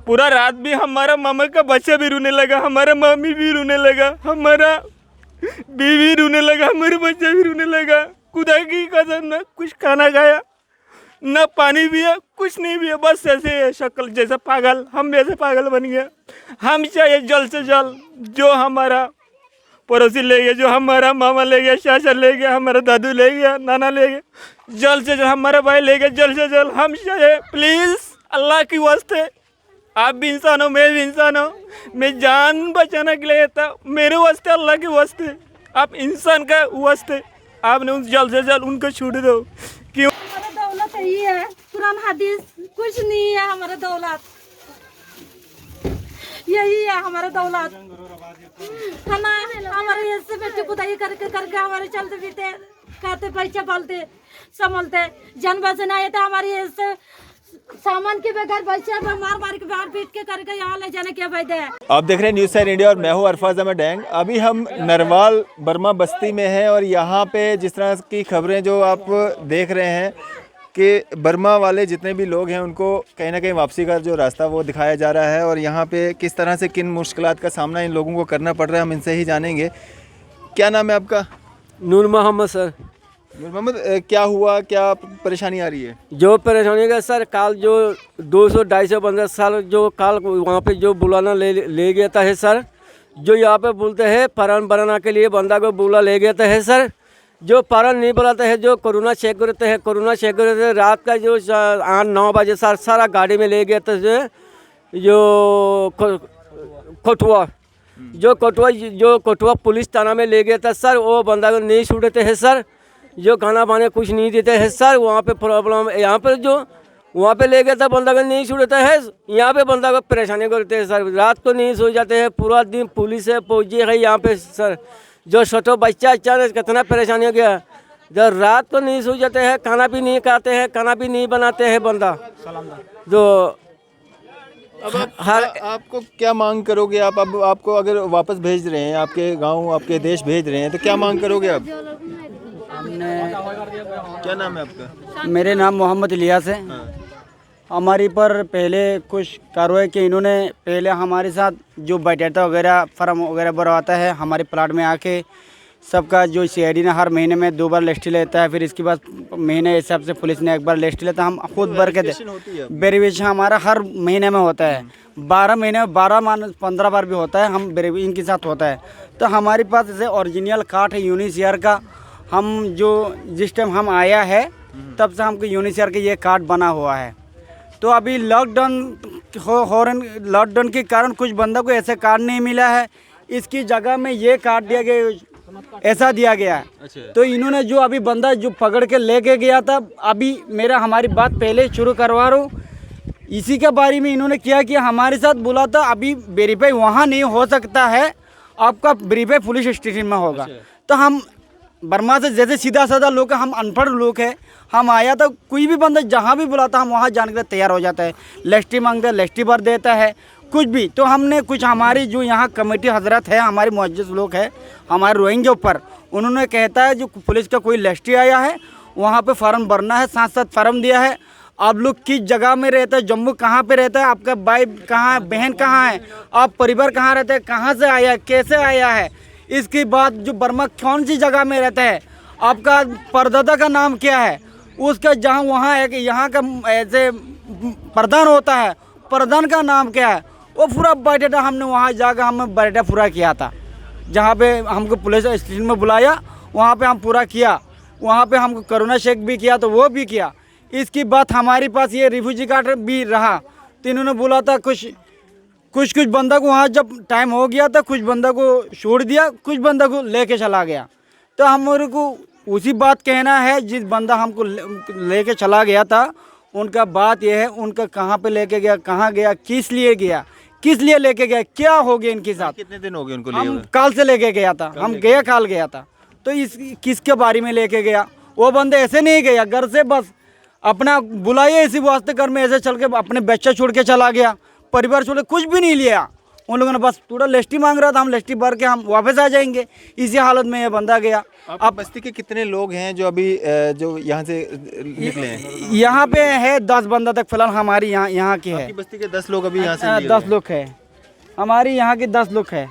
पूरा रात भी हमारा मामा का बच्चा भी रोने लगा, हमारा मम्मी भी रोने लगा, हमारा बीवी रोने लगा, हमारे बच्चा भी रोने लगा। खुदा की कसम ना कुछ खाना खाया ना पानी पिया, कुछ नहीं पिया, बस ऐसे शक्ल जैसा पागल, हम भी ऐसे पागल बन गया। हम चाहिए जल्द से जल्द, जो हमारा पड़ोसी ले गया, जो हमारा मामा ले गया, चाचा ले गया, हमारा दादू ले गया, नाना ले गया, जल्द से जल्द हमारा भाई ले गया, जल्द से जल्द हम चाहिए प्लीज़, अल्लाह की वास्ते। आप भी इंसान हो, मैं भी इंसान हो, मैं जान बचाने के लिए था, मेरे वास्ते अल्लाह के वास्ते, आप इंसान का वास्ते आपने उन जल्द से जल्द उनको छूट दो। क्यों हमारा दौलत यही है, कुरान हदीस कुछ नहीं है। हमारा दौलत यही है, हमारा दौलत हमारे ऐसे बच्चे खुदाई करके करके हमारे चलते फिरते, खाते पैसे पालते संभलते, जान बचना है तो हमारी ऐसे सामान के बगैर बच्चे मार के बाहर पीट के करके यहाँ ले जाने क्या फायदा है। आप देख रहे हैं न्यूज़ 7 इंडिया और मैं हूं अरफाज अहमद डैंग। अभी हम नरवाल बर्मा बस्ती में हैं और यहाँ पे जिस तरह की खबरें जो आप देख रहे हैं कि बर्मा वाले जितने भी लोग हैं उनको कहीं ना कहीं वापसी का जो रास्ता वो दिखाया जा रहा है और यहाँ पे किस तरह से किन मुश्किलात का सामना इन लोगों को करना पड़ रहा है हम इनसे ही जानेंगे। क्या नाम है आपका? नूर मोहम्मद सर। नूर मोहम्मद, क्या हुआ, क्या परेशानी आ रही है? जो परेशानी का सर, काल जो 200-250 बंदा साल जो काल वहाँ पे जो बुलाना ले गया था है सर, जो यहाँ पे बोलते हैं फरान बनाना के लिए बंदा को बुला ले गया था है सर, जो फरान नहीं बुलाते हैं, जो कोरोना चेक करते हैं, कोरोना चेक करते हैं, रात का जो 8-9 बजे सर सारा गाड़ी में ले गया था जो कोटवा, जो कोटवा पुलिस थाना में ले गया था सर, वो बंदा को नहीं छूटते हैं सर, जो खाना पाने कुछ नहीं देते हैं सर। वहाँ पे प्रॉब्लम, यहाँ पर जो वहाँ पे ले गया था बंदा को नहीं छूटता है, यहाँ पे बंदा को परेशानी करते हैं सर, रात को नहीं सो जाते हैं, पूरा दिन पुलिस है फौजी है यहाँ पे सर, जो छोटो बच्चा अचानक कितना परेशानी हो गया, जब रात को नहीं सो जाते हैं, खाना भी नहीं खाते हैं, खाना भी नहीं बनाते हैं बंदा। जो अब आपको क्या मांग करोगे आप? अब आपको अगर वापस भेज रहे हैं, आपके गाँव आपके देश भेज रहे हैं, तो क्या मांग करोगे आप? क्या नाम है आपका? मेरे नाम मोहम्मद इलियास है। हमारी पर पहले कुछ कार्रवाई की इन्होंने, पहले हमारे साथ जो बायोडाटा वगैरह फार्म वगैरह भरवाता है हमारे प्लाट में आके, सबका जो सीआईडी ने हर महीने में 2 बार लिस्ट लेता है, फिर इसके बाद महीने हिसाब से पुलिस ने 1 बार लिस्ट लेता है, हम खुद भर के वेरिफिकेशन हमारा हर महीने में होता है, 12 महीने में 15 बार भी होता है, हम इनके साथ होता है। तो हमारे पास जैसे ओरिजिनल कार्ड है यूनिसियर का, हम जो जिस टाइम हम आया है तब से हमको यूनिसियर का ये कार्ड बना हुआ है। तो अभी लॉकडाउन के कारण कुछ बंदों को ऐसे कार्ड नहीं मिला है, इसकी जगह में ये कार्ड दिया गया, ऐसा दिया गया है। अच्छा। तो इन्होंने जो अभी बंदा जो पकड़ के लेके गया था, अभी हमारी बात पहले शुरू करवा रहा हूँ, इसी के बारे में इन्होंने किया कि हमारे साथ बोला था अभी वेरीफाई वहाँ नहीं हो सकता है, आपका वेरीफाई पुलिस स्टेशन में होगा। तो हम बर्मा से जैसे सीधा साधा लोग हैं, हम अनपढ़ लोग हैं, हम आया तो कोई भी बंदा जहाँ भी बुलाता हम वहाँ जाने के लिए तैयार हो जाता है, लिस्टी मांगता है लिस्टी भर देता है कुछ भी। तो हमने कुछ हमारी जो यहाँ कमेटी हजरत है, हमारे मुअज्जिज़ लोग हैं हमारे रोहिंग्या ऊपर, उन्होंने कहता है जो पुलिस का कोई लिस्टी आया है वहाँ पे फार्म भरना है, साथ साथ फार्म दिया है, आप लोग किस जगह में रहते हैं, जम्मू कहाँ पे रहता है, आपका भाई कहाँ है, बहन कहाँ है, आप परिवार कहाँ रहते हैं, कहाँ से आया है, कैसे आया है, इसके बाद जो बर्मा कौन सी जगह में रहता है, आपका परदादा का नाम क्या है, उसका जहाँ वहाँ है कि यहाँ का ऐसे प्रधान होता है, प्रधान का नाम क्या है, वो पूरा बायोडाटा हमने वहाँ जाकर हमने बायोडाटा पूरा किया था, जहाँ पे हमको पुलिस स्टेशन में बुलाया वहाँ पे हम पूरा किया, वहाँ पे हमको कोरोना चेक भी किया तो वो भी किया। इसकी बात हमारे पास ये रिफ्यूजी कार्ड भी रहा, तो इन्होंने बोला था कुछ बंदा को वहाँ जब टाइम हो गया था कुछ बंदा को छोड़ दिया, कुछ बंदा को लेके चला गया। तो हमारे को उसी बात कहना है, जिस बंदा हमको लेके चला गया था उनका बात यह है, उनका कहाँ पे लेके गया, कहाँ गया, किस लिए गया, किस लिए लेके गया, क्या हो गया इनके साथ। कितने दिन हो गए उनको लिए हम हुए? काल से लेके गया था, हम काल गया था। तो इस किसके बारे में लेके गया, वो बंदे ऐसे नहीं गया घर से, बस अपना बुलाया इसी वास्ते घर में ऐसे चल के अपने बच्चा छोड़ के चला गया, परिवार छोड़ के कुछ भी नहीं लिया, उन लोगों ने बस थोड़ा लिस्टी मांग रहा था, हम लिस्टी भर के हम वापस आ जाएंगे। इसी हालत में ये बंदा गया। आप बस्ती के कितने लोग हैं जो अभी जो यहाँ से निकले हैं? यहाँ पे है 10 बंदा तक फिलहाल हमारी यहाँ की है। आपकी बस्ती के 10 लोग अभी यहाँ से 10 लोग है हमारी यहाँ के 10 लोग है।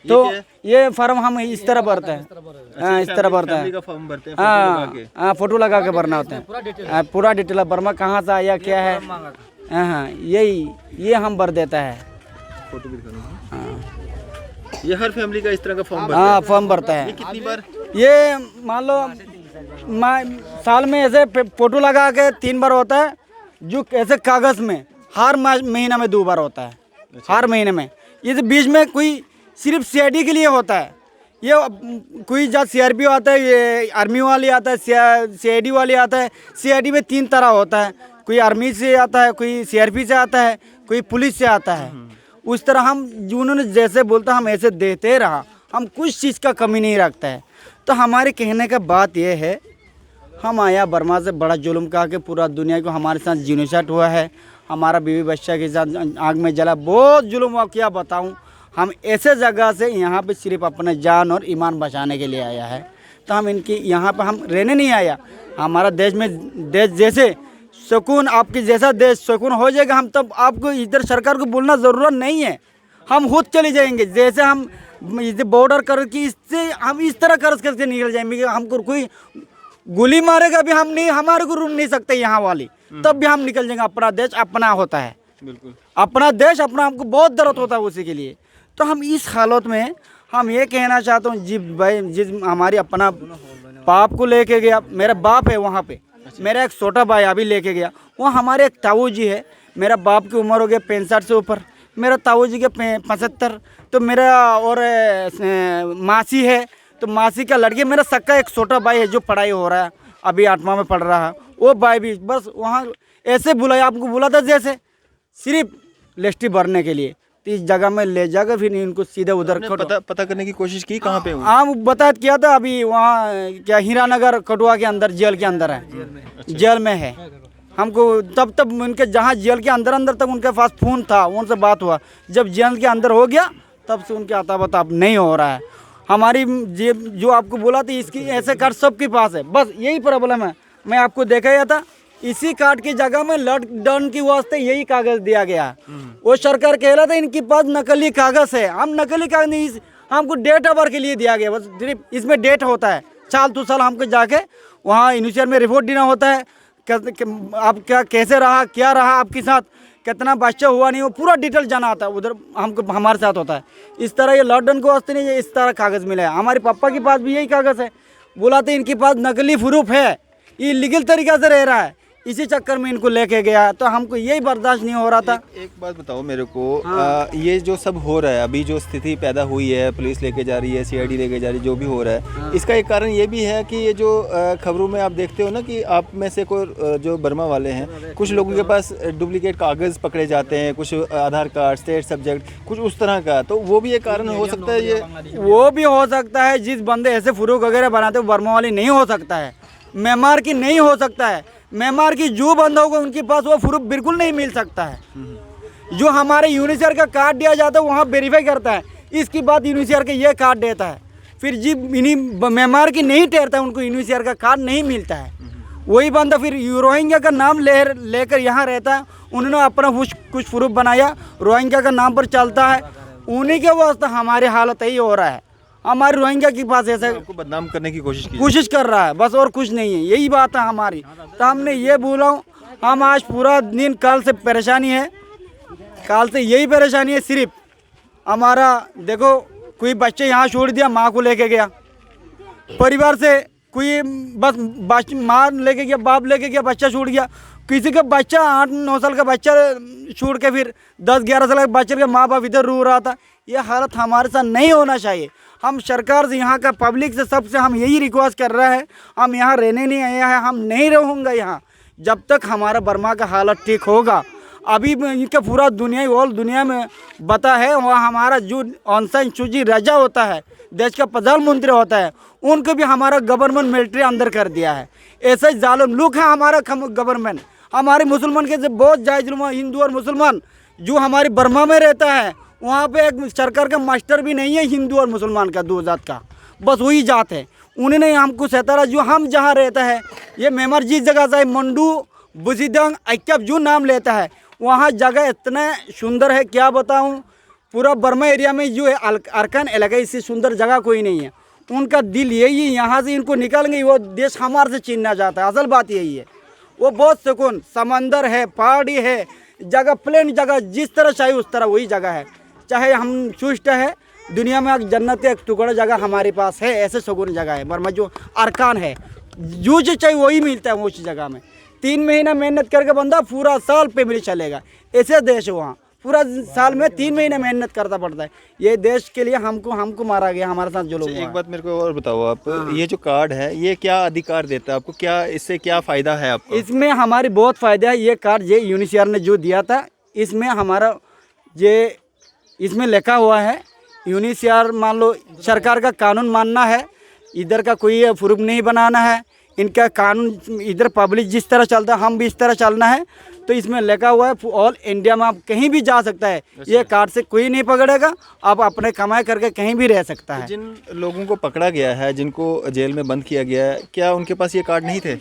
तो ये फॉर्म हम इस तरह भरते हैं, इस तरह भरते हैं। फॉर्म भरते हैं, हाँ, फोटो लगा के भरना होता है, पूरा डिटेल बर्मा कहाँ से आया क्या है। हाँ, ये हम भर देता है। फोटो भी दिखाना। ये हर फैमिली का इस तरह का फॉर्म भरता हाँ, फॉर्म भरता है। कितनी बार? ये मान लो साल में ऐसे फोटो लगा के 3 बार होता है, जो ऐसे कागज में हर महीना में 2 बार होता है। हर महीने में ये बीच में कोई सिर्फ सीआईडी के लिए होता है। ये कोई जब सीआरपी आता है, ये आर्मी वाले आता है, सीआईडी वाले आता है। सीआईडी में 3 तरह होता है, कोई आर्मी से आता है, कोई सीआरपी से आता है, कोई पुलिस से आता है। उस तरह हम उन्होंने जैसे बोलता हम ऐसे देते रहा, हम कुछ चीज़ का कमी नहीं रखता है। तो हमारे कहने का बात यह है, हम आया बर्मा से बड़ा जुल्म कहा कि पूरा दुनिया को हमारे साथ जीनोसाइड हुआ है, हमारा बीवी बच्चा के साथ आग में जला, बहुत जुल्म हुआ। क्या बताऊं, हम ऐसे जगह से यहाँ पे सिर्फ अपने जान और ईमान बचाने के लिए आया है। तो हम इनकी यहाँ पे हम रहने नहीं आया। हमारा देश में देश जैसे सुकून, आपके जैसा देश सुकून हो जाएगा, हम तब आपको इधर सरकार को बोलना ज़रूरत नहीं है, हम खुद चले जाएंगे। जैसे हम इसे बॉर्डर करके इससे हम इस तरह कर्ज करके निकल जाएंगे। हमको कोई गोली मारेगा भी हम नहीं, हमारे को रुक नहीं सकते यहाँ वाली, तब भी हम निकल जाएंगे। अपना देश अपना होता है, बिल्कुल अपना देश अपना, हमको बहुत दर्द होता है उसी के लिए। तो हम इस हालत में हम ये कहना चाहता हूँ, जी भाई, जिस हमारी अपना बाप को लेके गया, मेरा बाप है वहाँ पे, मेरा एक छोटा भाई अभी लेके गया, वो हमारे एक ताऊ जी है। मेरा बाप की उम्र हो गया 65 से ऊपर, मेरा ताऊ जी के 75। तो मेरा और मासी है, तो मासी का लड़के, मेरा सक्का एक छोटा भाई है जो पढ़ाई हो रहा है, अभी 8वां में पढ़ रहा है। वो भाई भी बस वहाँ ऐसे बुलाया, आपको बोला था जैसे सिर्फ लिस्टी भरने के लिए। तो इस जगह में ले जाकर फिर इनको सीधे उधर पता करने की कोशिश की कहाँ पे? हाँ, बता किया था अभी वहाँ क्या हीरानगर कटुआ के अंदर जेल के अंदर है, जेल में है। हमको तब उनके जहाँ जेल के अंदर तक उनके पास फ़ोन था, उनसे बात हुआ। जब जेल के अंदर हो गया तब से उनके आता बता नहीं हो रहा है। हमारी जो आपको बोला था, इसकी ऐसे कार्ड सबके पास है, बस यही प्रॉब्लम है। मैं आपको देखा था, इसी कार्ड की जगह में लॉकडाउन की वास्ते यही कागज दिया गया। वो सरकार कह रहा था इनके पास नकली कागज है, हम नकली कागज नहीं, हमको डेट ऑफ बर्थ के लिए दिया गया, बस सिर्फ इसमें डेट होता है। साल तो साल हमको जाके वहाँ इनिशियल में रिपोर्ट देना होता है, आप क्या कैसे रहा, क्या रहा आपके साथ, कितना बच्चा हुआ नहीं, वो पूरा डिटेल जाना आता है उधर, हमको हमारे साथ होता है। इस तरह ये लॉकडाउन के वास्ते नहीं, इस तरह कागज़ मिला है। हमारे पापा के पास भी यही कागज़ है, बोला था इनके पास नकली प्रूफ है, ये लीगल तरीक़ा से रह रहा है, इसी चक्कर में इनको लेके गया। तो हमको यही बर्दाश्त नहीं हो रहा था। एक बात बताओ मेरे को, ये जो सब हो रहा है अभी, जो स्थिति पैदा हुई है, पुलिस लेके जा रही है, सीआईडी लेके जा रही है, जो भी हो रहा है, इसका एक कारण ये भी है कि ये जो खबरों में आप देखते हो ना कि आप में से कोई जो बर्मा वाले हैं, कुछ लोगों के पास डुप्लीकेट कागज़ पकड़े जाते हैं, कुछ आधार कार्ड, स्टेट सब्जेक्ट, कुछ उस तरह का, तो वो भी एक कारण हो सकता है। ये वो भी हो सकता है, जिस बंदे ऐसे फुरूक वगैरह बनाते हैं बर्मा वाली नहीं हो सकता है, म्यांमार की नहीं हो सकता है। म्यांमार की जो बंदा होगा उनके पास वो प्रूफ बिल्कुल नहीं मिल सकता है। जो हमारे यूनिसेर का कार्ड दिया जाता है वहाँ वेरीफाई करता है, इसकी बात यूनिसेर का ये कार्ड देता है। फिर जिन इन्हीं म्यांमार की नहीं ठहरता है उनको यूनिसेर का कार्ड नहीं मिलता है। वही बंदा फिर रोहिंग्या का नाम लेकर यहाँ रहता है, उन्होंने अपना कुछ प्रूफ बनाया, रोहिंग्या का नाम पर चलता है, उन्हीं के वास्ते हमारे हालत यही हो रहा है। हमारे रोहिंग्या के पास ऐसे बदनाम करने की कोशिश कर रहा है, बस और कुछ नहीं है, यही बात है हमारी। तो हमने ये बोला हूँ, हम आज पूरा दिन कल से परेशानी है, कल से यही परेशानी है। सिर्फ हमारा देखो, कोई बच्चे यहाँ छोड़ दिया, माँ को लेके गया, परिवार से कोई बस माँ लेके गया, बाप लेके गया, बच्चा छूट गया। किसी का बच्चा 8-9 साल का बच्चा छोड़ के फिर 10-11 साल का बच्चे के माँ बाप इधर रो रहा था। ये हालत हमारे साथ नहीं होना चाहिए। हम सरकार से, यहाँ का पब्लिक से, सबसे हम यही रिक्वेस्ट कर रहे हैं, हम यहाँ रहने नहीं आए हैं, हम नहीं रहूँगा यहाँ जब तक हमारा बर्मा का हालत ठीक होगा। अभी इनका पूरा दुनिया में बता है, वहाँ हमारा जो ऑन सान सूची राजा होता है, देश का प्रधानमंत्री होता है, उनको भी हमारा गवर्नमेंट मिलिट्री अंदर कर दिया है। ऐसे जालिम लोग हैं हमारा गवर्नमेंट। हमारे मुसलमान के बहुत जायज़ हिंदू और मुसलमान जो हमारी बर्मा में रहता है वहाँ पे एक सरकार का मास्टर भी नहीं है हिंदू और मुसलमान का, दो जात का, बस वही जात है। उन्होंने हमको सतारा, जो हम जहाँ रहता है ये मेमर जिस जगह से मंडू बुजिदंग ऐक्यप जो नाम लेता है, वहाँ जगह इतना सुंदर है क्या बताऊँ। पूरा बर्मा एरिया में जो है अरकान इलाका, इससे सुंदर जगह कोई नहीं है। उनका दिल यही है, यहाँ से इनको निकालेंगे वो देश हमारे से छीनना चाहता है। असल बात यही है। वो बहुत सुकून, समंदर है, पहाड़ी है, जगह प्लेन जगह, जिस तरह चाहिए उस तरह वही जगह है। चाहे हम चुष्ट है, दुनिया में एक जन्नत एक टुकड़ा जगह हमारे पास है, ऐसे सुकून जगह है। बर्मा जो अरकान है, जो चीज़ चाहिए वही मिलता है उस जगह में। 3 महीना मेहनत करके बंदा पूरा साल पे मिल चलेगा, ऐसे देश है वहाँ। पूरा साल में 3 महीने मेहनत करना पड़ता है। ये देश के लिए हमको मारा गया, हमारे साथ जो लोग। एक बात मेरे को और बताओ आप, ये जो कार्ड है ये क्या अधिकार देता है आपको, क्या इससे क्या फ़ायदा है आपको? इसमें हमारी बहुत फ़ायदा है। ये कार्ड ये यूनिसीआर ने जो दिया था, इसमें हमारा ये इसमें लिखा हुआ है यूनिसीआर, मान लो सरकार का कानून मानना है, इधर का कोई प्रूफ नहीं बनाना है, इनका कानून इधर पब्लिक जिस तरह चलता है हम भी इस तरह चलना है। तो इसमें लिखा हुआ है ऑल इंडिया में आप कहीं भी जा सकता है, ये कार्ड से कोई नहीं पकड़ेगा, आप अपने कमाई करके कहीं भी रह सकता है। जिन लोगों को पकड़ा गया है, जिनको जेल में बंद किया गया है, क्या उनके पास ये कार्ड नहीं थे?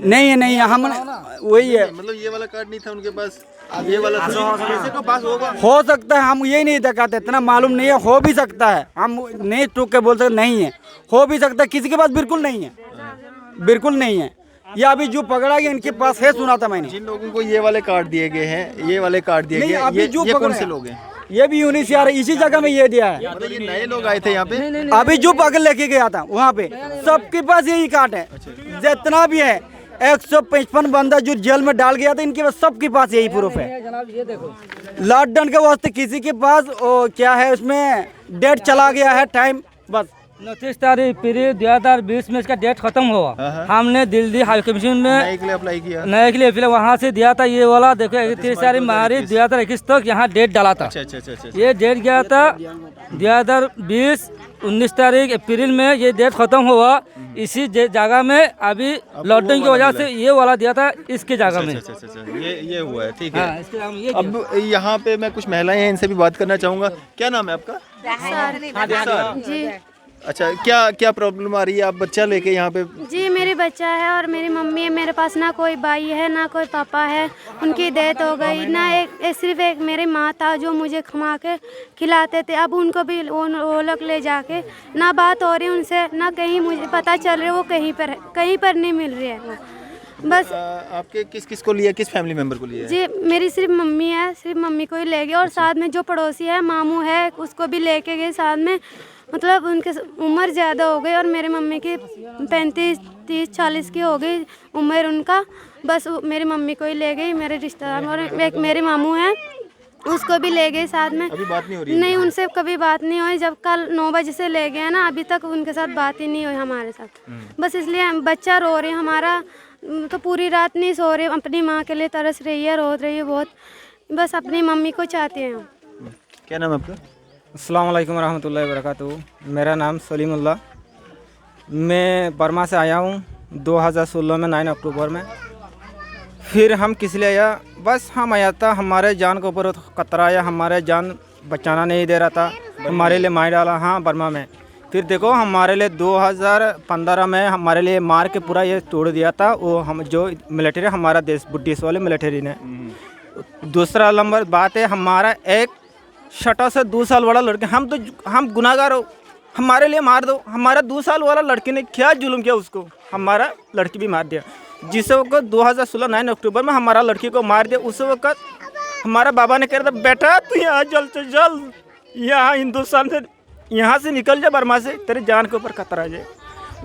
नहीं है, हम वही है, मतलब ये वाला कार्ड नहीं था उनके पास, ये वाला किसी को पास होगा। हो सकता है, हम यही नहीं दिखाते, इतना मालूम नहीं है। हो भी सकता है, हम नहीं टूक के बोल सकते नहीं है, हो भी सकता है किसी के पास बिल्कुल नहीं है, बिल्कुल नहीं है। या अभी जो पकड़ा गया इनके पास है, सुना था मैंने। जिन लोगों को ये वाले कार्ड दिए गए हैं, ये वाले कार्ड दिए गए, अभी जो ये कौन पकड़ा से लोग हैं? ये भी यूनिसीआर इसी जगह में ये दिया है। मतलब ये नए लोग आए थे यहाँ पे? अभी जो पकड़ लेके गया था वहाँ पे सबके पास यही कार्ड है, जितना भी है 155 बंदा जो जेल में डाल गया था, इनके पास सबके पास यही प्रूफ है। लॉकडाउन के वास्ते किसी के पास क्या है, उसमें डेट चला गया है, टाइम बस 29 तारीख पीरियड 2020 में इसका डेट खत्म हुआ। हमने दिल्ली हाई कमीशन में नए के लिए अप्लाई किया। नए के लिए फिर वहाँ से दिया था ये वाला, देखो 31 तारीख मार्च 2021 तक यहाँ डेट डाला था। अच्छा। ये डेट गया था 2020 19 तारीख अप्रैल में, ये डेट खत्म हुआ। इसी जगह में अभी लॉकडाउन की वजह से ये वाला दिया था इसके जगह में। ये हुआ है, ठीक है। हाँ, इसके जगह में ये अब यहाँ पे मैं कुछ महिलाएं हैं, इनसे भी बात करना चाहूँगा। क्या नाम है आपका? जी अच्छा, क्या प्रॉब्लम आ रही है? आप बच्चा लेके यहाँ पे? जी, मेरी बच्चा है और मेरी मम्मी है। मेरे पास ना कोई भाई है ना कोई पापा है, उनकी डेथ हो गई। ना सिर्फ एक मेरी माँ था जो मुझे खमा के खिलाते थे, अब उनको भी वो लोग ले जाके, ना बात हो रही उनसे, ना कहीं मुझे पता चल रही वो कहीं पर नहीं मिल रही है वो। बस आपके किस को लिया, किस फैमिली मेंबर को लिया? जी, मेरी सिर्फ मम्मी है, सिर्फ मम्मी को ही ले गए, और साथ में जो पड़ोसी है मामू है उसको भी लेके गए साथ में। मतलब उनके उम्र ज़्यादा हो गई और मेरी मम्मी की 35 30 40 की हो गई उम्र उनका। बस मेरी मम्मी को ही ले गई, मेरे रिश्तेदार, और एक मेरे मामू हैं उसको भी ले गए साथ में। अभी बात नहीं हो रही? नहीं, उनसे कभी बात नहीं हुई। जब कल 9 बजे से ले गए ना, अभी तक उनके साथ बात ही नहीं हुई हमारे साथ। बस इसलिए बच्चा रो रही है हमारा, तो पूरी रात नहीं सो रही, अपनी माँ के लिए तरस रही है, रो रही है बहुत, बस अपनी मम्मी को चाहते हैं। क्या नाम है आपका? अस्सलाम वालेकुम रहमतुल्लाहि वबरकातुहू। मेरा नाम सलीमुल्लाह, मैं बर्मा से आया हूँ 2016 में 9 अक्टूबर में। फिर हम किस लिए आया, बस हम आया था, हमारे जान के ऊपर खतरा आया, हमारे जान बचाना नहीं दे रहा था, हमारे लिए मार डाला। हाँ, बर्मा में। फिर देखो हमारे लिए 2015 में हमारे लिए मार के पूरा ये तोड़ दिया था वो, हम जो मिलिट्री हमारा देश बुद्धिस्ट वाले मिलिट्री ने। दूसरा नंबर बात है, हमारा एक छठा से 2 साल वाला लड़के, हम गुनाहगार हो, हमारे लिए मार दो। हमारा 2 साल वाला लड़के ने क्या जुल्म किया, उसको हमारा लड़की भी मार दिया। जिस वक्त 2016 9 अक्टूबर में हमारा लड़की को मार दिया, उस वक्त हमारा बाबा ने कह रहा था बेटा तू यहाँ जल्द से जल्द यहाँ हिंदुस्तान से यहाँ से निकल जा, बर्मा से, तेरे जान के ऊपर खतरा है।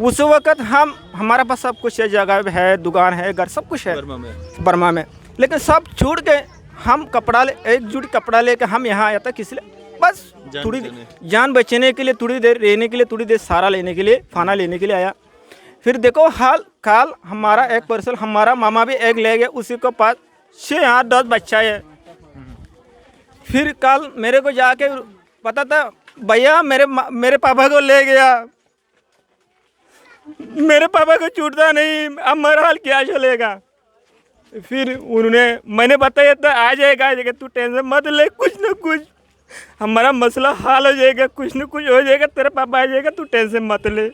उस वक्त हमारा पास सब कुछ है, जगह है, दुकान है, घर सब कुछ है बर्मा में, लेकिन सब छूट के हम एक जुट कपड़ा लेके हम यहाँ आया था, किस लिए, बस थोड़ी जान बचने के लिए, थोड़ी देर रहने के लिए, थोड़ी देर सहारा लेने के लिए, खाना लेने के लिए आया। फिर देखो हाल काल हमारा एक पर्सन, हमारा मामा भी एक ले गया, उसी को पास 6 8 10 बच्चा है। फिर कल मेरे को जाके पता था भैया मेरे पापा को ले गया, मेरे पापा को छूटता नहीं, अब मेरा हाल क्या चलेगा। फिर मैंने बताया था आ जाएगा, तू टेंशन मत ले, कुछ न कुछ हमारा मसला हल हो जाएगा, कुछ न कुछ हो जाएगा, तेरा पापा आ जाएगा, तू टेंशन मत ले।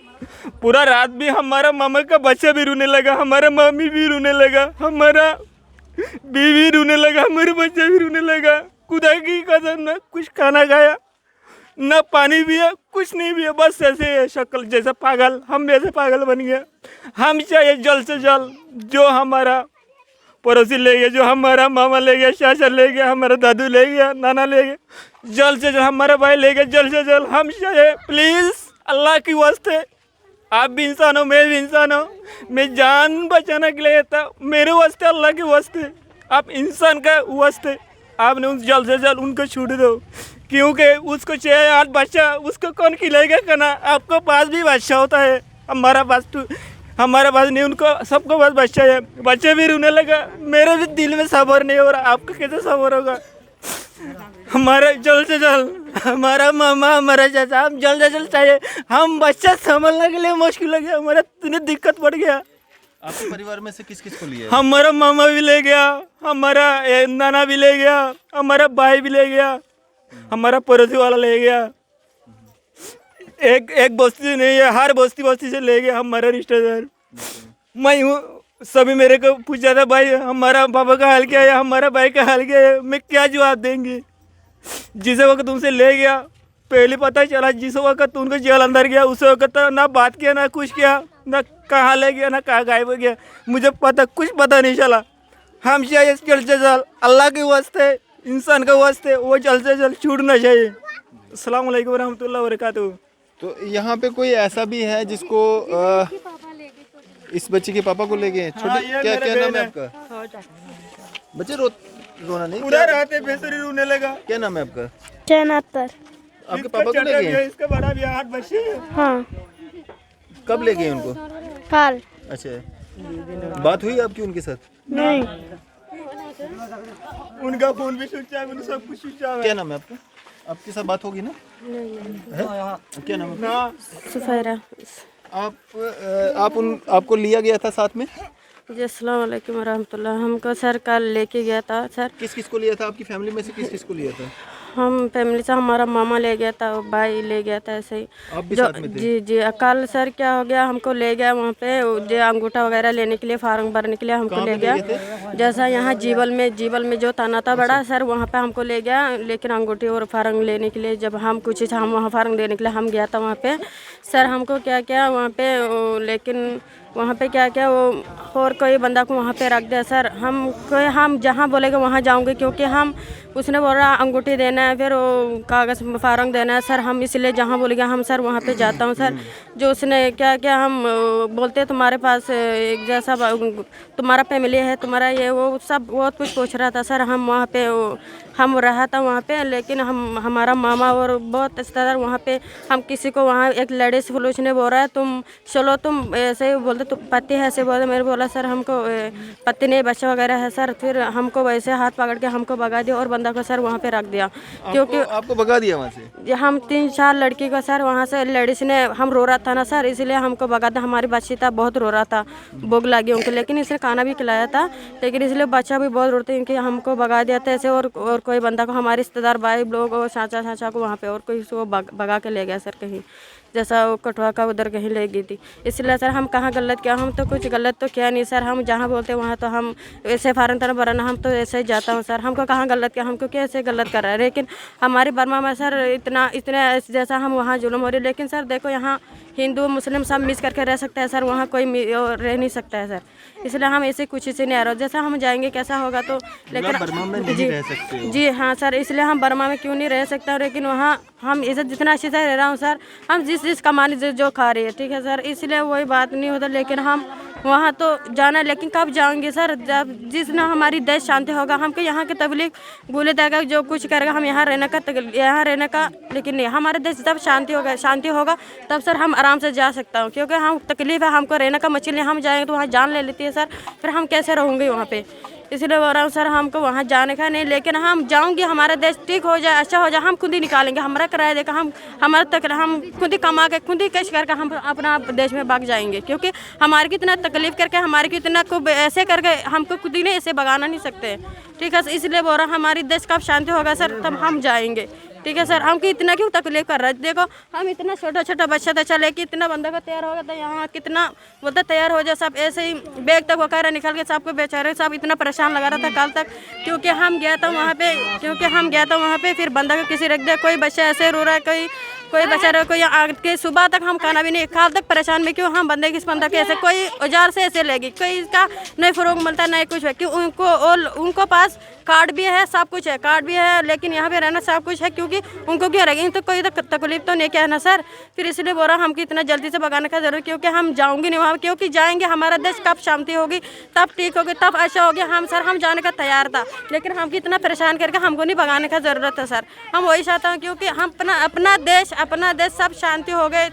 पूरा रात भी हमारा मामा का बच्चा भी रोने लगा, हमारा मम्मी भी रोने लगा, हमारा बीवी रोने लगा, हमारे बच्चा भी रोने लगा। खुदा की कसम ना कुछ खाना खाया ना पानी पिया, कुछ नहीं पिया, बस ऐसे शक्ल जैसा पागल, हम भी ऐसे पागल बन गया। हम चाहिए जल्द से जल्द जो हमारा पड़ोसी ले गया, जो हमारा मामा ले गया, चाचा ले गया, हमारा दादू ले गया, नाना ले गया, जल्द से जल्द हमारा भाई ले गया, जल्द से जल्द हम चाहिए प्लीज़ अल्लाह की वास्ते। आप भी इंसान हो, मैं भी इंसान हो, मैं जान बचाने के लिए था, मेरे वास्ते अल्लाह के वास्ते, आप इंसान का वास्ते आपने उन जल्द से जल्द उनको छूट दो, क्योंकि उसको चाहिए आज बच्चा, उसको कौन खिलाएगा खाना। आपको पास भी बच्चा होता है, हमारा पास नहीं, उनको सबको पास बच्चा है, बच्चे भी रोने लगा। मेरे भी दिल में सब्र नहीं हो रहा, आपका कैसे सब्र होगा। हमारा जल्द से जल्द हमारा मामा, हमारा चाचा, हम जल्द से जल्द चाहिए। हम बच्चा संभालने के लिए मुश्किल हो गया, हमारा इतनी दिक्कत पड़ गया। आपके परिवार में से किस किस को लिया? हमारा मामा भी ले गया, हमारा नाना भी ले गया, हमारा भाई भी ले गया, हमारा पड़ोसी वाला ले गया। एक बस्ती नहीं है, हर बस्ती से ले गया हमारा रिश्तेदार। मैं हूँ, सभी मेरे को पूछा था भाई हमारा पापा का हाल क्या है, हमारा भाई का हाल क्या है, मैं क्या जवाब देंगे। जिस वक्त तुमसे ले गया पहले पता चला, जिस वक्त उनको जेल अंदर गया उस वक्त ना बात किया, ना कुछ किया, ना कहाँ ले गया, ना कहाँ गायब हो गया, मुझे कुछ पता नहीं चला। हम चाहिए जल्द से जल्द अल्लाह के वास्ते, इंसान के वास्ते, वो जल्द से जल्द छूटना चाहिए। अस्सलाम वालेकुम रहमतुल्लाहि व बरकातहू। तो यहाँ पे कोई ऐसा भी है जिसको इस बच्चे के पापा को ले गए? छोटे क्या नाम है आपका? बच्चे रोना नहीं, पूरा रात बेसरी रोने लगा। क्या नाम है आपका? चैनातर। आपके पापा को ले गए? इसका बड़ा भी 8 बच्चे हैं। हाँ। कब ले गए उनको? कल। अच्छा, बात हुई आपकी उनके साथ? नहीं। उनका फोन भी स्विच ऑफ है, सब कुछ स्विच ऑफ है। क्या नाम है आपका? आपके साथ बात होगी ना? नहीं। क्या नाम है? सुफैरा। आपको लिया गया था साथ में? जी अस्सलाम वालेकुम रहमतुल्लाह। हमको सर कल लेके गया था सर। किस किस को लिया था? आपकी फैमिली में से किस किस को लिया था? हम फैमिली से हमारा मामा ले गया था, भाई ले गया था, ऐसे ही। आप भी साथ में थे? जी जी। कल सर क्या हो गया, हमको ले गया वहाँ पे जो अंगूठा वगैरह लेने के लिए, फार्म भरने के लिए हमको ले गया। जैसा यहाँ जीवल में जो थाना था बड़ा सर, वहाँ पे हमको ले गया, लेकिन अंगूठी और फार्म लेने के लिए जब हम कुछ हम वहाँ फार्म देने के लिए हम गया था वहाँ पे सर, हमको क्या क्या वहाँ पे, लेकिन वहाँ पे क्या क्या वो और कोई बंदा को वहाँ पे रख दिया सर। हम जहाँ बोलेगा वहाँ जाऊँगे, क्योंकि हम उसने बोल रहा अंगूठी देना है, फिर वो कागज़ फारंग देना है सर। हम इसलिए जहाँ बोलेगा हम सर वहाँ पे जाता हूँ सर। जो उसने क्या क्या हम बोलते तुम्हारे पास एक जैसा तुम्हारा फैमिली है, तुम्हारा ये वो सब बहुत कुछ पूछ रहा था सर। हम वहाँ पे हम रहा था वहाँ पे, लेकिन हमारा मामा और बहुत रिश्तेदार वहाँ पे, हम किसी को वहाँ एक लेडीज पुलिस ने बोल रहा है तुम चलो, तुम ऐसे ही बोलते तुम पति है ऐसे बोलते। मेरे बोला सर हमको पति नहीं बच्चा वगैरह है सर। फिर हमको वैसे हाथ पकड़ के हमको भगा दिया और बंदा को सर वहाँ पे रख दिया। क्योंकि आपको भगा दिया वहाँ से? हम 3-4 लड़की को सर वहाँ से लेडीज ने, हम रो रहा था ना सर, इसलिए हमको भगा दिया। हमारी बच्ची था बहुत रो रहा था, भूख लगी उनको, लेकिन इसने खाना भी खिलाया था, लेकिन इसलिए बच्चा भी बहुत रोते क्योंकि हमको भगा दिया था ऐसे। और कोई बंदा को हमारे रिश्तेदार भाई लोग और चाचा को वहाँ पे और कोई को भगा के ले गया सर कहीं, जैसा वो कठुआ का उधर कहीं ले गई थी। इसलिए सर हम कहाँ गलत किया, हम तो कुछ गलत तो किया नहीं सर। हम जहाँ बोलते वहाँ तो हम ऐसे फारन तरह भरना, हम तो ऐसे ही जाता हूँ सर। हमको कहाँ गलत किया, हमको क्या ऐसे गलत कर रहा है। लेकिन हमारी बर्मा में सर इतना जैसा हम वहाँ जुल्म हो रही, लेकिन सर देखो यहाँ हिंदू मुस्लिम सब मिस करके रह सकते हैं सर, वहाँ कोई रह नहीं सकता है सर। इसलिए हम ऐसे कुछ से नहीं आ रहे, जैसा हम जाएंगे कैसा होगा तो। लेकिन बर्मा में नहीं रह सकते हो? जी हाँ सर, इसलिए हम बर्मा में क्यों नहीं रह सकते, लेकिन वहाँ हम इसे जितना अच्छे से रह रहा हूँ सर, हम जिस कमाने जो खा रही है ठीक है सर, इसलिए वही बात नहीं होता। लेकिन हम वहाँ तो जाना, लेकिन कब जाएंगे सर, जब जिस ना हमारी देश शांति होगा। हमको यहाँ के तबलीग बोले देगा जो कुछ करेगा हम यहाँ रहने का, लेकिन नहीं, हमारे देश जब शांति होगा तब सर हम आराम से जा सकता हूँ। क्योंकि हम तकलीफ है हमको रहने का, मछली हम जाएंगे तो वहाँ जान ले लेती है सर, फिर हम कैसे रहेंगे वहाँ पे। इसलिए बोल रहा हूँ सर हमको वहाँ जाने का नहीं, लेकिन हम जाऊँगी, हमारा देश ठीक हो जाए, अच्छा हो जाए, हम खुद ही निकालेंगे, हमारा किराया देकर हम खुद ही कमा के खुद ही कैश करके हम अपना देश में भाग जाएंगे। क्योंकि हमारे कितना तकलीफ करके हमारे कितना को ऐसे करके हमको खुद ही नहीं ऐसे भगाना नहीं सकते ठीक है। इसलिए बोल रहा हूँ हमारी देश कब शांति होगा सर तब हम जाएंगे, ठीक है सर, हमको इतना क्यों तकलीफ कर रहा है? देखो हम इतना छोटा छोटा बच्चा था, चले कि इतना बंदा का तैयार हो गया था, यहाँ कितना बोलता तैयार हो जाए, सब ऐसे ही बैग तक वगैरह निकल के सबको बेचारे सब इतना परेशान लगा रहा था कल तक, क्योंकि हम गया था वहाँ पे फिर बंदा का किसी रख दिया, कोई बच्चा ऐसे रो रहा है, कोई बेचारा कोई आग के सुबह तक हम खाना भी नहीं कल तक परेशान में, क्यों हम बंदे किस बंदा के ऐसे कोई औजार से ऐसे लेगी, कोई इसका नहीं फ़रोग मिलता नहीं कुछ है, क्यों उनको पास कार्ड भी है, सब कुछ है, कार्ड भी है, लेकिन यहाँ पे रहना सब कुछ है, क्योंकि उनको क्या रहेगी तो कोई तकलीफ तो नहीं क्या है ना सर। फिर इसलिए बोल रहा हमको इतना जल्दी से भगाने का जरूरत, क्योंकि हम जाऊँगी नहीं वहाँ, क्योंकि जाएंगे हमारा देश कब शांति होगी, तब ठीक होगी, तब अच्छा होगी। हम जाने का तैयार था, लेकिन हमको इतना परेशान करके हमको नहीं भगाने का ज़रूरत है सर। हम वही चाहते हैं, क्योंकि हम अपना देश सब शांति हो गए,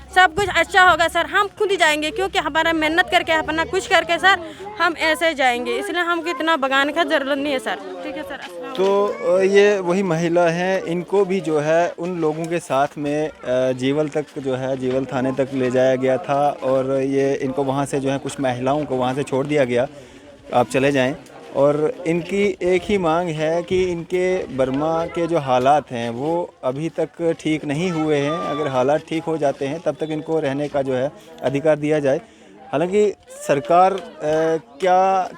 सब कुछ अच्छा होगा सर। हम खुद ही जाएंगे, क्योंकि हमारा मेहनत करके अपना कुछ करके सर हम ऐसे जाएंगे, इसलिए हमको इतना भगाने का ज़रूरत नहीं है सर। ठीक है सर। तो ये वही महिला हैं, इनको भी जो है उन लोगों के साथ में जीवल तक जो है जीवल थाने तक ले जाया गया था, और ये इनको वहाँ से जो है कुछ महिलाओं को वहाँ से छोड़ दिया गया, आप चले जाएं। और इनकी एक ही मांग है कि इनके बर्मा के जो हालात हैं वो अभी तक ठीक नहीं हुए हैं, अगर हालात ठीक हो जाते हैं तब तक इनको रहने का जो है अधिकार दिया जाए। हालांकि सरकार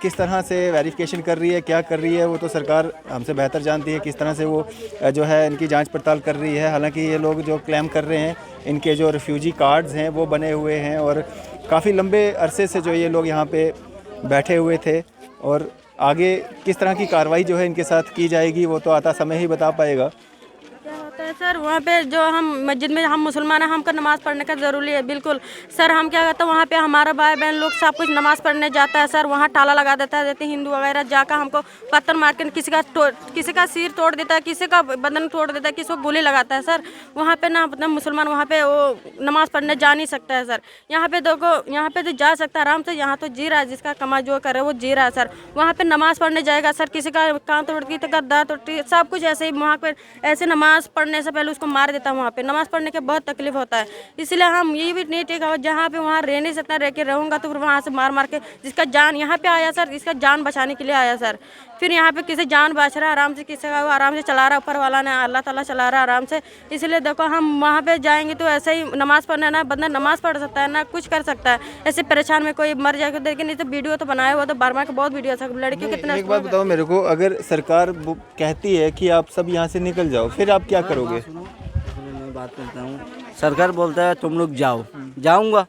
किस तरह से वेरिफिकेशन कर रही है, क्या कर रही है, वो तो सरकार हमसे बेहतर जानती है, किस तरह से वो जो है इनकी जांच पड़ताल कर रही है। हालांकि ये लोग जो क्लेम कर रहे हैं, इनके जो रिफ्यूजी कार्ड्स हैं वो बने हुए हैं, और काफ़ी लंबे अरसे से जो ये लोग यहाँ पे बैठे हुए थे, और आगे किस तरह की कार्रवाई जो है इनके साथ की जाएगी वो तो आता समय ही बता पाएगा। क्या होता है सर, वहाँ पे जो हम मस्जिद में हम मुसलमान हैं, हमको नमाज़ पढ़ने का ज़रूरी है बिल्कुल सर। हम क्या कहते हैं, वहाँ पे हमारा भाई बहन लोग सब कुछ नमाज़ पढ़ने जाता है सर, वहाँ ताला लगा देता है, जैसे हिंदू वगैरह जाकर हमको पत्थर मार के किसी का सिर तोड़ देता है, किसी का बदन तोड़ देता है, किसी को गोली लगाता है सर। वहाँ पे ना अपना मुसलमान वहाँ पे वो नमाज़ पढ़ने जा नहीं सकता है सर। यहाँ पे देखो, यहाँ पे तो जा सकता है आराम से, यहाँ तो जी रहा है, जिसका कमा जो करे वो जी रहा है सर। वहाँ पे नमाज़ पढ़ने जाएगा सर, किसी का कान तोड़ती तो गद्दा तोड़ती, सब कुछ ऐसे ही वहाँ पर ऐसे नमाज़ पढ़ने से पहले उसको मार देता है। वहाँ पे नमाज़ पढ़ने के बहुत तकलीफ होता है, इसलिए हम ये भी नहीं ठीक है, जहाँ पे वहाँ रह नहीं सकता, रह के रहूँगा तो फिर वहाँ से मार के जिसका जान यहाँ पे आया सर, इसका जान बचाने के लिए आया सर। फिर यहाँ पे किसी जान बच रहा है आराम से, किसी का आराम से चला रहा है, ऊपर वाला ने अल्लाह ताला चला रहा है आराम से। इसलिए देखो हम वहाँ पे जाएंगे तो ऐसे ही नमाज़ पढ़ना, ना बंदा नमाज़ पढ़ सकता है ना कुछ कर सकता है, ऐसे परेशान में कोई मर जाएगा। लेकिन तो वीडियो तो बनाया हुआ, तो बर्मा के बहुत वीडियो है, लड़कियों कितना। एक बात बताओ मेरे को, अगर सरकार कहती है कि आप सब यहाँ से निकल जाओ, फिर आप क्या करोगे? मैं बात करता हूँ, सरकार बोलता है तुम लोग जाऊँगा।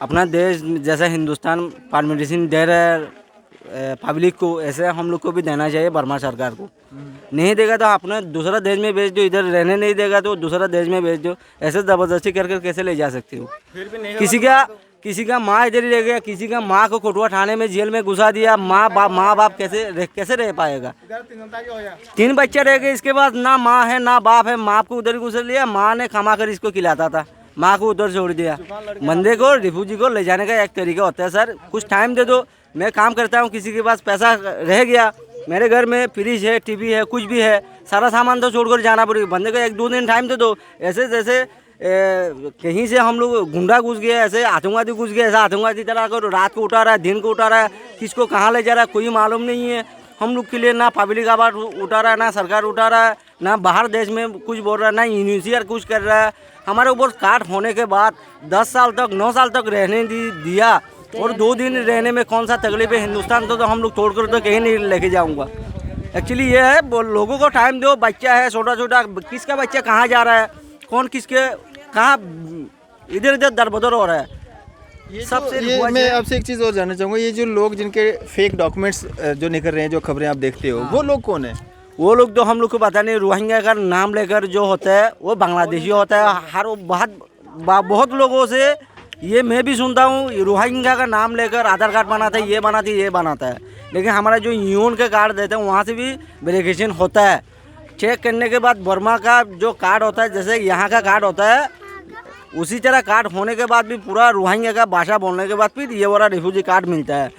अपना देश जैसा हिंदुस्तान परमिशन दे रहा है पब्लिक को, ऐसे हम लोग को भी देना चाहिए बर्मा सरकार को। नहीं देगा तो अपने दूसरा देश में भेज दो, इधर रहने नहीं देगा तो दूसरा देश में भेज दो। ऐसे ज़बरदस्ती कर कैसे ले जा सकते हो? किसी का माँ इधर ही रह गया, किसी का माँ को कोटवा थाने में जेल में घुसा दिया, माँ बाप कैसे रह पाएगा? 3 बच्चे रह गए, इसके बाद ना माँ है ना बाप है। माँ को उधर घुसा लिया, माँ ने खमा कर इसको खिलाता था, माँ को उधर छोड़ दिया। बंदे को रिफ्यूजी को ले जाने का एक तरीका होता है सर, कुछ टाइम दे दो। मैं काम करता हूँ, किसी के पास पैसा रह गया, मेरे घर में फ्रिज है, टीवी है, कुछ भी है, सारा सामान तो छोड़कर जाना पड़ेगा। बंदे को 1-2 दिन टाइम दे दो। ऐसे जैसे कहीं से हम लोग गुंडा घुस गया, ऐसे आतंकवादी घुस गया, ऐसा आतंकवादी तरह को रात को उठा रहा है, दिन को उठा रहा है, किसको कहाँ ले जा रहा है कोई मालूम नहीं है। हम लोग के लिए ना पब्लिक आवाज़ उठा रहा है, ना सरकार उठा रहा है, ना बाहर देश में कुछ बोल रहा है, ना यूनिवर्सिटी कुछ कर रहा है। हमारे ऊपर काट होने के बाद 10 साल तक 9 साल तक रहने दिया, और 2 दिन रहने में कौन सा तकलीफ है? हिंदुस्तान तो हम लोग तोड़कर तो कहीं नहीं लेके जाऊंगा। एक्चुअली ये है, लोगों को टाइम दो। बच्चा है छोटा छोटा, किसका बच्चा कहाँ जा रहा है, कौन किसके कहाँ इधर उधर दरबदर हो रहा है। सबसे मैं आपसे एक चीज़ और जानना चाहूँगा, ये जो लोग जिनके फेक डॉक्यूमेंट्स जो निकल रहे हैं, जो खबरें आप देखते हो, वो लोग कौन है? वो लोग तो हम लोग को पता नहीं। रोहिंग्या का नाम लेकर जो होता है वो बांग्लादेशी होता है। हर बहुत लोगों से ये मैं भी सुनता हूँ, रोहिंग्या का नाम लेकर आधार कार्ड बनाता है, ये बनाता है। लेकिन हमारा जो यूएन का कार्ड देते हैं वहाँ से भी वेरिफिकेशन होता है। चेक करने के बाद बर्मा का जो कार्ड होता है, जैसे यहाँ का कार्ड होता है, उसी तरह कार्ड होने के बाद भी पूरा रोहिंग्या का भाषा बोलने के बाद फिर ये वाला रिफ्यूजी कार्ड मिलता है।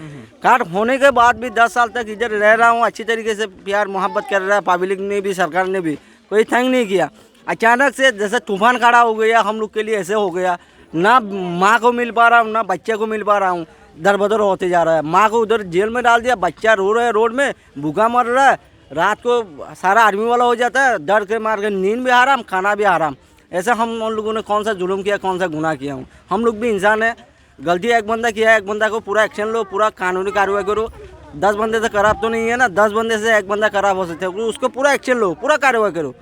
कार्ड होने के बाद भी 10 साल तक इधर रह रहा हूँ, अच्छी तरीके से प्यार मोहब्बत कर रहा है पब्लिक ने भी, सरकार ने भी, कोई थैंक नहीं किया। अचानक से जैसे तूफान खड़ा हो गया हम लोग के लिए, ऐसे हो गया। ना माँ को मिल पा रहा हूँ, ना बच्चे को मिल पा रहा हूँ, दर बदर होते जा रहा है। माँ को उधर जेल में डाल दिया, बच्चा रो रहा है रोड में, भूखा मर रहा है। रात को सारा आर्मी वाला हो जाता है, डर के मार के नींद भी हराम, खाना भी हराम। ऐसा हम उन लोगों ने कौन सा जुल्म किया, कौन सा गुनाह किया हूँ? हम लोग भी इंसान है, गलती एक बंदा किया है, एक बंदा को पूरा एक्शन लो, पूरा कानूनी कार्रवाई करो। 10 बंदे से खराब तो नहीं है ना, 10 बंदे से एक बंदा खराब हो सकता है, उसको पूरा एक्शन लो, पूरा कार्रवाई करो।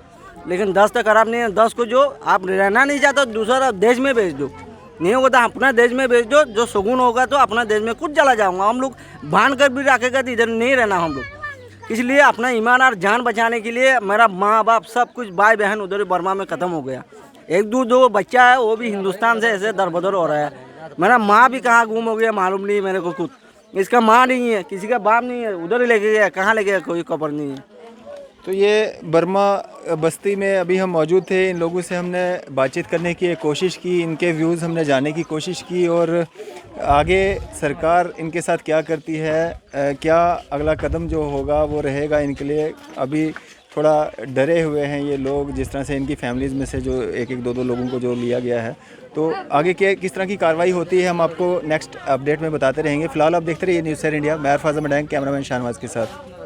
लेकिन 10 तो खराब नहीं है, 10 को जो आप रहना नहीं चाहते दूसरा देश में भेज दो, नहीं होगा तो अपना देश में भेज दो, जो सुकून होगा तो अपना देश में खुद चला जाऊँगा। हम लोग बांध कर भी रखेगा तो इधर नहीं रहना हम लोग। इसलिए अपना ईमान और जान बचाने के लिए मेरा माँ बाप सब कुछ भाई बहन उधर बर्मा में ख़त्म हो गया। एक दो बच्चा है वो भी हिंदुस्तान से ऐसे दरबदर हो रहा है। मेरा माँ भी कहाँ गुम हो गया मालूम नहीं मेरे को खुद। इसका माँ नहीं है, किसी का बाप नहीं है, उधर ही लेके गया, कहाँ ले गया कोई खबर नहीं है। तो ये बर्मा बस्ती में अभी हम मौजूद थे, इन लोगों से हमने बातचीत करने की कोशिश की, इनके व्यूज़ हमने जानने की कोशिश की और आगे सरकार इनके साथ क्या करती है, क्या अगला कदम जो होगा वो रहेगा इनके लिए। अभी थोड़ा डरे हुए हैं ये लोग, जिस तरह से इनकी फैमिलीज़ में से जो एक दो लोगों को जो लिया गया है। तो आगे किस तरह की कार्रवाई होती है हम आपको नेक्स्ट अपडेट में बताते रहेंगे। फ़िलहाल आप देखते रहिए न्यूज़ सर इंडिया। मैं अरफाज अहमद, कैमरामैन शाहनवाज के साथ।